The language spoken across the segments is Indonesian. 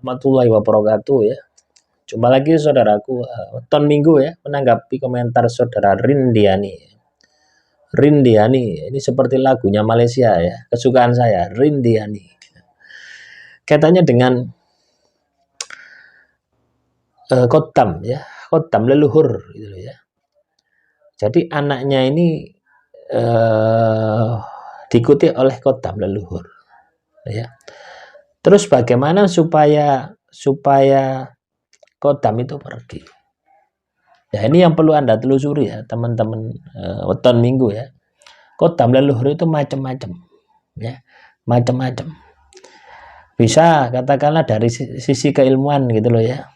Warahmatullahi wabarakatuh ya. Jumpa lagi saudaraku, weton minggu ya, menanggapi komentar saudara Rindiani. Rindiani, ini seperti lagunya Malaysia ya, kesukaan saya, Rindiani. Kaitannya dengan Khotam ya, Khotam leluhur gitu ya. Jadi anaknya ini diikuti oleh Khotam leluhur ya. Terus bagaimana supaya Khotam itu pergi? Ya ini yang perlu Anda telusuri ya teman-teman, weton minggu ya. Khotam leluhur itu macam-macam ya, macam-macam. Bisa katakanlah dari sisi keilmuan gitu loh ya.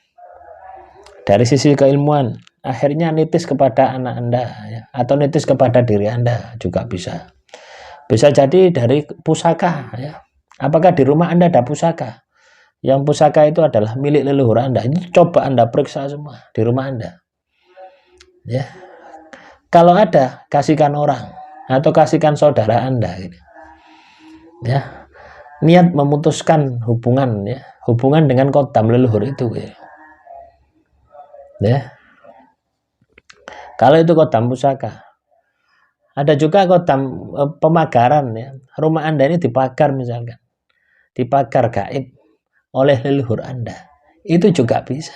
Dari sisi keilmuan akhirnya nitis kepada anak Anda ya, atau nitis kepada diri Anda juga bisa. Bisa jadi dari pusaka ya. Apakah di rumah Anda ada pusaka? Yang pusaka itu adalah milik leluhur Anda. Ini coba Anda periksa semua di rumah Anda. Ya. Kalau ada, kasihkan orang atau kasihkan saudara Anda gitu. Ya. Niat memutuskan hubungan ya, hubungan dengan Khotam leluhur itu gitu. Ya. Kalau itu Khotam pusaka. Ada juga Khotam pemagaran ya. Rumah Anda ini dipagar misalkan. Dipagar gaib oleh leluhur Anda. Itu juga bisa.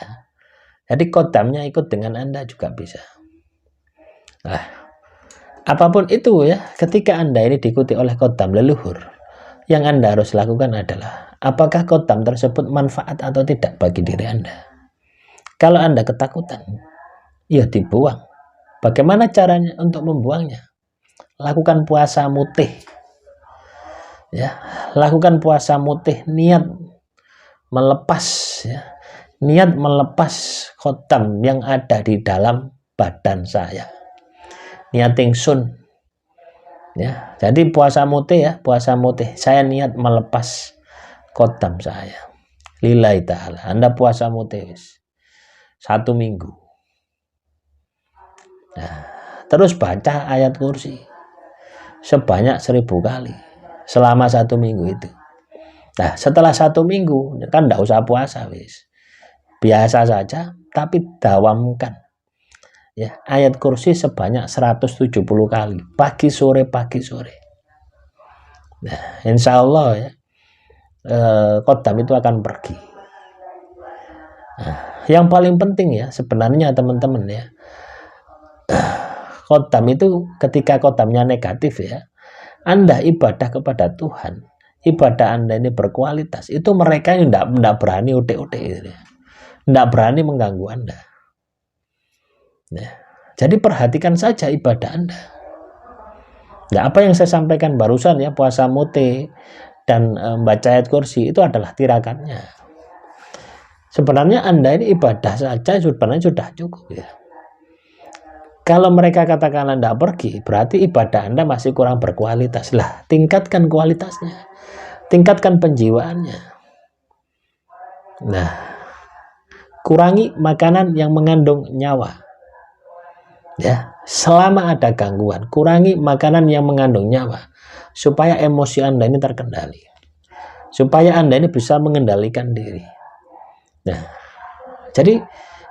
Jadi Khotamnya ikut dengan Anda juga bisa. Nah, apapun itu ya, ketika Anda ini diikuti oleh Khotam leluhur, yang Anda harus lakukan adalah apakah Khotam tersebut manfaat atau tidak bagi diri Anda. Kalau Anda ketakutan, ya dibuang. Bagaimana caranya untuk membuangnya? Lakukan puasa mutih. Ya, lakukan puasa mutih, niat melepas ya. Niat melepas Khotam yang ada di dalam badan saya. Niat ingsun. Ya, jadi puasa mutih ya, puasa mutih. Saya niat melepas Khotam saya. Lillahi ta'ala. Anda puasa mutih 1 minggu. Nah, terus baca ayat kursi sebanyak 1000 kali selama 1 minggu itu. Nah, setelah 1 minggu kan tidak usah puasa wis. Biasa saja, tapi dawamkan. Ya, ayat kursi sebanyak 170 kali, pagi sore. Nah, insya Allah ya, Khotam itu akan pergi. Nah, yang paling penting ya sebenarnya teman-teman ya, Khotam itu ketika Khotamnya negatif ya, Anda ibadah kepada Tuhan, ibadah Anda ini berkualitas, itu mereka yang tidak berani utik-utik gitu ya. Tidak berani mengganggu Anda. Nah, jadi perhatikan saja ibadah Anda. Nah, apa yang saya sampaikan barusan ya, puasa mutih dan baca ayat kursi itu adalah tirakannya. Sebenarnya Anda ini ibadah saja sebenarnya sudah cukup ya. Kalau mereka katakan Anda pergi, berarti ibadah Anda masih kurang berkualitas. Lah, tingkatkan kualitasnya. Tingkatkan penjiwaannya. Nah, kurangi makanan yang mengandung nyawa. Ya, selama ada gangguan, kurangi makanan yang mengandung nyawa supaya emosi Anda ini terkendali. Supaya Anda ini bisa mengendalikan diri. Nah, jadi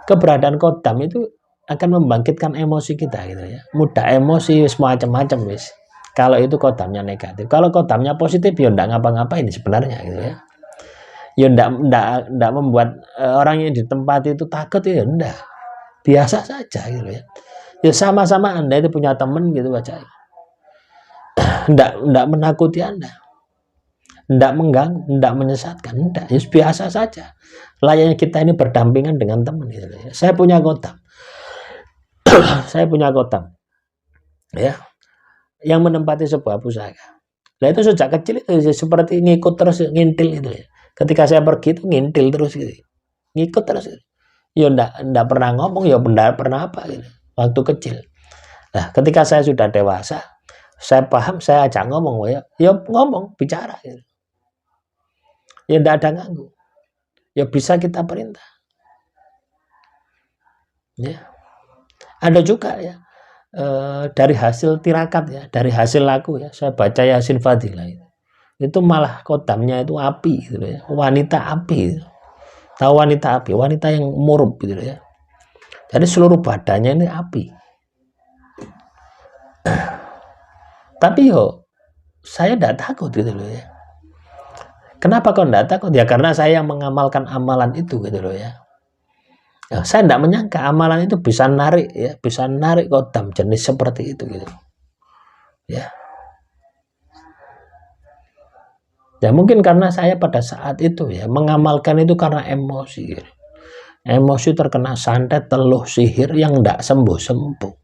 keberadaan Khotam itu akan membangkitkan emosi kita gitu ya. Mudah emosi semacam-macam wis. Kalau itu Khotamnya negatif. Kalau Khotamnya positif ya enggak ngapa-ngapain sebenarnya gitu ya. Ya enggak membuat orang yang di tempat itu takut ya enggak. Biasa saja gitu ya. Ya sama-sama Anda itu punya teman gitu aja. Enggak menakuti Anda. Enggak mengganggu, enggak menyesatkan, enggak. Ya biasa saja. Layaknya kita ini berdampingan dengan teman gitu ya. Saya punya Khotam. Saya punya Khotam ya, yang menempati sebuah pusaka. Nah itu sejak kecil itu seperti ngikut terus, ngintil itu ya. Ketika saya pergi itu ngintil terus gitu, ngikut terus gitu. Ya enggak pernah ngomong, ya enggak pernah apa gitu waktu kecil. Nah ketika saya sudah dewasa, saya paham, saya ajak ngomong ya ngomong, bicara gitu. Ya enggak ada ganggu, ya bisa kita perintah ya. Ada juga ya dari hasil tirakat ya, dari hasil laku ya, saya baca Yasin Fadilah itu malah Khotamnya itu api gitu ya, wanita api gitu. Tahu wanita api, wanita yang murub gitu ya. Jadi seluruh badannya ini api. Tapi yo saya tidak takut gitu loh ya. Kenapa kok tidak takut? Ya karena saya yang mengamalkan amalan itu gitu loh ya. Ya, saya tidak menyangka amalan itu bisa narik ya, bisa narik kodam jenis seperti itu gitu. Ya. Ya mungkin karena saya pada saat itu ya mengamalkan itu karena emosi. Emosi terkena santet teluh sihir yang tidak sembuh-sembuh.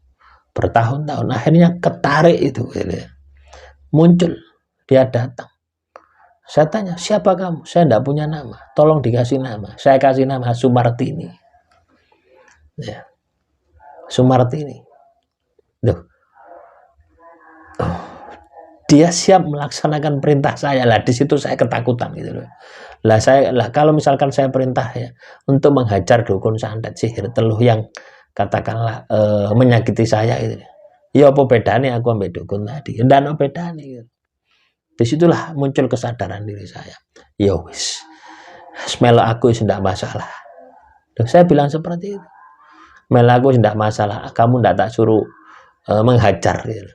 Bertahun-tahun akhirnya ketarik itu gitu ya. Muncul, dia datang. Saya tanya, siapa kamu? Saya tidak punya nama. Tolong dikasih nama. Saya kasih nama Sumartini. Ya. Sumartini. Duh. Dia siap melaksanakan perintah saya lah. Di situ saya ketakutan gitu loh. Lah kalau misalkan saya perintah ya untuk menghajar dukun santet sihir teluh yang katakanlah menyakiti saya gitu. Ya apa bedanya aku ambil dukun tadi? Ndak ada bedanya gitu. Disitulah muncul kesadaran diri saya. Ya wis. Melo aku tidak masalah. Duh, saya bilang seperti itu. Melo aku tidak masalah. Kamu tidak tak suruh menghajar gitu.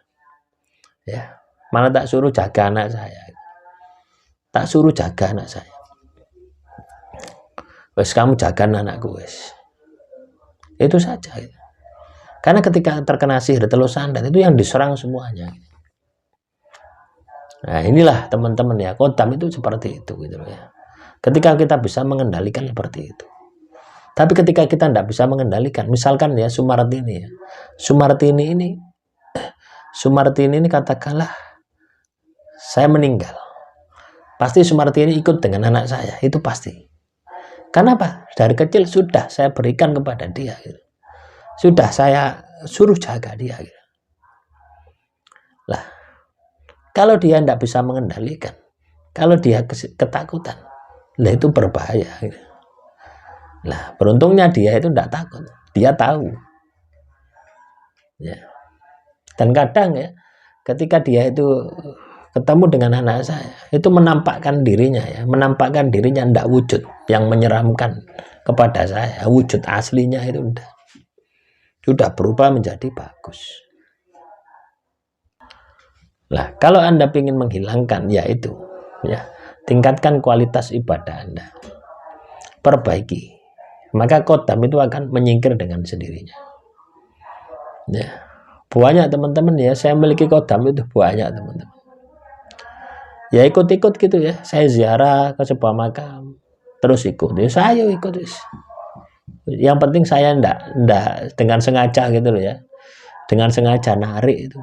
Ya. Mana tak suruh jaga anak saya. Tak suruh jaga anak saya. Wes kamu jaga anakku wes. Itu saja. Karena ketika terkena sihir teluh santet itu yang diserang semuanya. Nah inilah teman-teman ya, kodam itu seperti itu gitu ya. Ketika kita bisa mengendalikan seperti itu. Tapi ketika kita tidak bisa mengendalikan, misalkan ya Sumartini ya. Sumartini ini katakanlah saya meninggal. Pasti Sumartini ikut dengan anak saya, itu pasti. Kenapa? Dari kecil sudah saya berikan kepada dia gitu. Sudah saya suruh jaga dia gitu. Lah, kalau dia tidak bisa mengendalikan, kalau dia ketakutan, lah itu berbahaya gitu. Lah, beruntungnya dia itu tidak takut, dia tahu. Ya. Dan kadang ya, ketika dia itu ketemu dengan anak saya, itu menampakkan dirinya ya, menampakkan dirinya tidak wujud yang menyeramkan kepada saya, wujud aslinya itu sudah berubah menjadi bagus. Lah, kalau Anda ingin menghilangkan yaitu ya, tingkatkan kualitas ibadah Anda. Perbaiki. Maka kodam itu akan menyingkir dengan sendirinya. Ya. Banyak teman-teman ya, saya memiliki kodam itu banyak teman-teman. Ya ikut-ikut gitu ya, saya ziarah ke sebuah makam, terus ikut. Ya saya ikut. Yang penting saya ndak dengan sengaja gitu loh ya, dengan sengaja narik itu.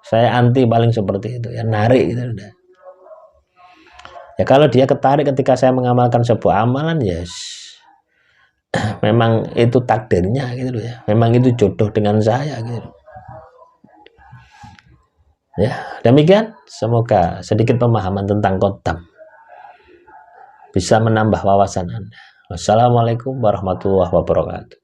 Saya anti paling seperti itu ya, narik gitu udah. Ya kalau dia ketarik ketika saya mengamalkan sebuah amalan ya memang itu takdirnya gitu loh ya, memang itu jodoh dengan saya gitu. Ya, demikian. Semoga sedikit pemahaman tentang kodam bisa menambah wawasan Anda. Wassalamualaikum warahmatullahi wabarakatuh.